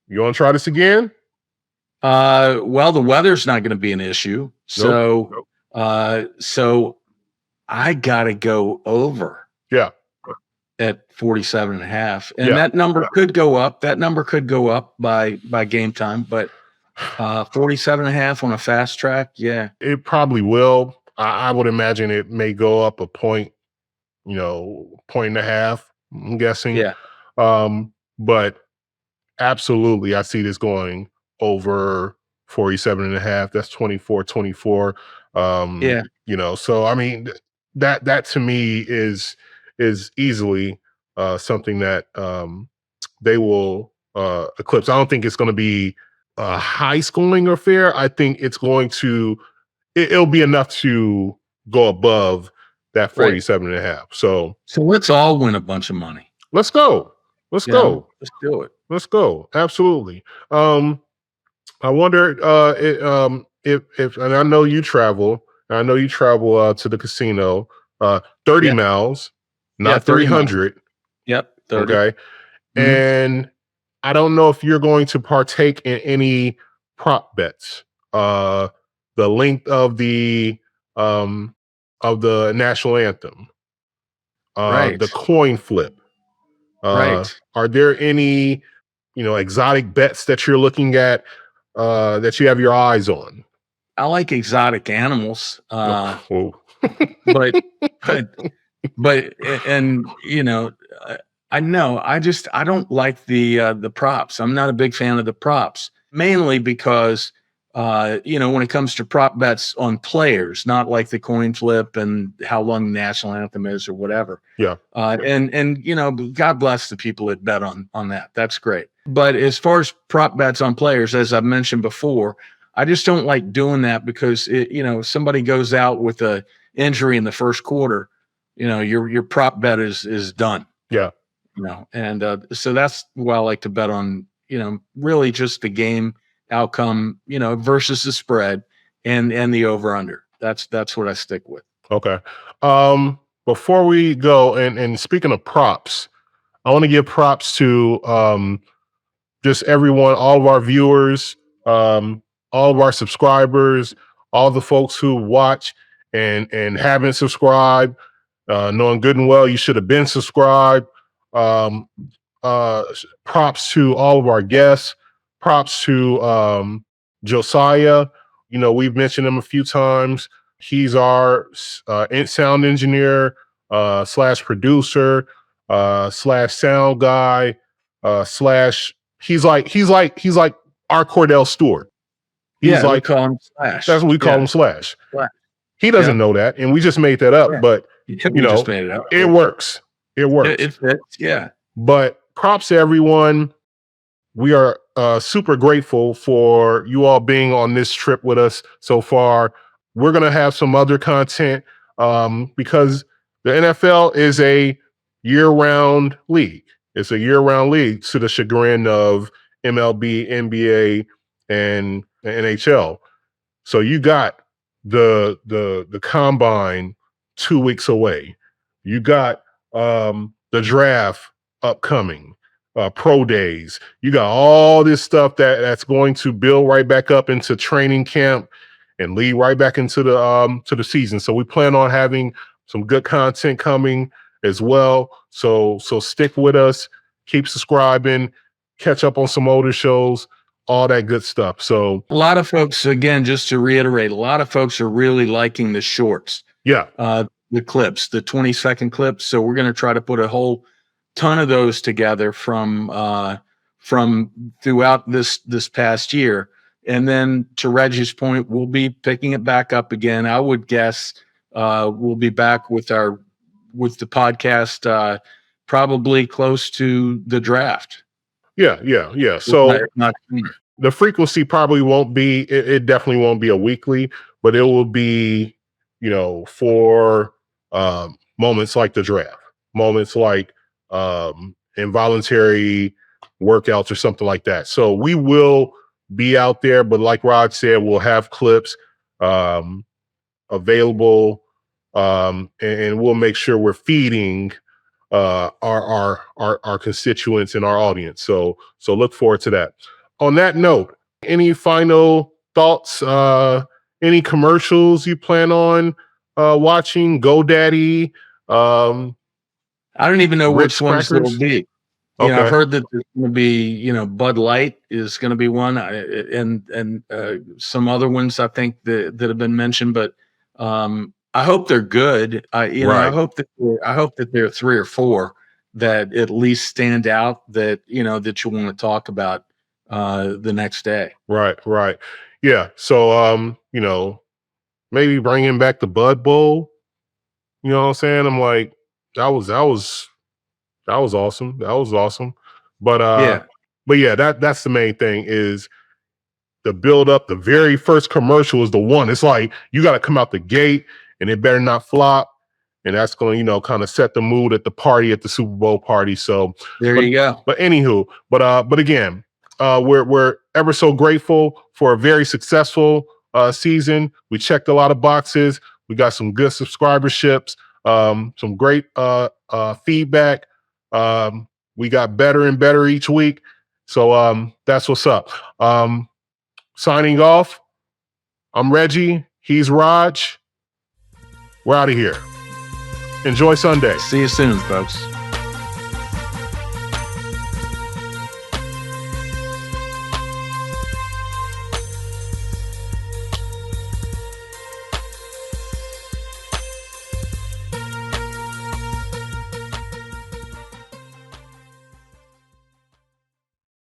You want to try this again? Well, the weather's not going to be an issue. So, so I got to go over. Yeah. At 47 and a half. And that number could go up. That number could go up by game time, but 47 and a half on a fast track. Yeah. It probably will. I would imagine it may go up a point, point and a half, I'm guessing. Yeah. But absolutely, I see this going over 47 and a half. That's 24-24. So I mean, that to me is easily something that they will eclipse. I don't think it's going to be a high scoring affair. I think it's going to it'll be enough to go above that 47 and a half. So let's all win a bunch of money. Let's go. Let's go. Let's do it. Let's go. Absolutely. I wonder if and I know you travel. I know you travel to the casino. 30 miles, not 300. Yep. 30. Okay. Mm-hmm. And I don't know if you're going to partake in any prop bets. The length of the national anthem. The coin flip. Are there any, exotic bets that you're looking at that you have your eyes on? I like exotic animals. But I know I don't like the props. I'm not a big fan of the props, mainly because when it comes to prop bets on players, not like the coin flip and how long the national anthem is or whatever. Yeah. And God bless the people that bet on that. That's great. But as far as prop bets on players, as I've mentioned before, I just don't like doing that because somebody goes out with a injury in the first quarter, your prop bet is done. Yeah. And so that's why I like to bet on, really just the game outcome, versus the spread and the over under. That's what I stick with. Okay. Before we go, and speaking of props, I want to give props to just everyone, all of our viewers, all of our subscribers, all the folks who watch and haven't subscribed, knowing good and well you should have been subscribed. Props to all of our guests. Props to Josiah. We've mentioned him a few times. He's our sound engineer / producer. slash sound guy, slash he's like our Cordell Stewart. He's we call him Slash. That's what we call him, Slash. Slash. He doesn't know that, and we just made that up. But just made it up. It works. It works. It fits. Yeah. But props to everyone. We are super grateful for you all being on this trip with us so far. We're gonna have some other content because the NFL is a year-round league. It's a year-round league to the chagrin of MLB, NBA, and NHL. So you got the combine 2 weeks away. You got the draft upcoming, pro days. You got all this stuff that's going to build right back up into training camp and lead right back into the season. So we plan on having some good content coming as well. So stick with us, keep subscribing, catch up on some older shows, all that good stuff. So a lot of folks, again, just to reiterate, a lot of folks are really liking the shorts. Yeah. The clips, the 20-second clips. So we're going to try to put a whole ton of those together from throughout this past year. And then to Reggie's point, we'll be picking it back up again. I would guess we'll be back with the podcast probably close to the draft. Yeah. So the frequency probably won't be, it definitely won't be a weekly, but it will be, for moments like the draft, moments like involuntary workouts or something like that. So we will be out there, but like Rod said, we'll have clips available, and we'll make sure we're feeding our constituents and our audience. So look forward to that. On that note, any final thoughts? Any commercials you plan on watching? GoDaddy. I don't even know which ones there'll be. Okay. I've heard that there's going to be, Bud Light is going to be one, and some other ones I think that have been mentioned. But I hope they're good. Right. I hope that there are 3 or 4 that at least stand out that that you want to talk about the next day. Right. Yeah. So maybe bringing back the Bud Bowl. You know what I'm saying? I'm like, that was awesome. That was awesome. But yeah, that's the main thing is the build up. The very first commercial is the one. It's like you got to come out the gate and it better not flop. And that's going to, kind of set the mood at the party, at the Super Bowl party. So you go. But anywho, but again, we're ever so grateful for a very successful season. We checked a lot of boxes. We got some good subscriberships, some great feedback. We got better and better each week. So that's what's up. Signing off. I'm Reggie. He's Raj. We're out of here. Enjoy Sunday. See you soon, folks.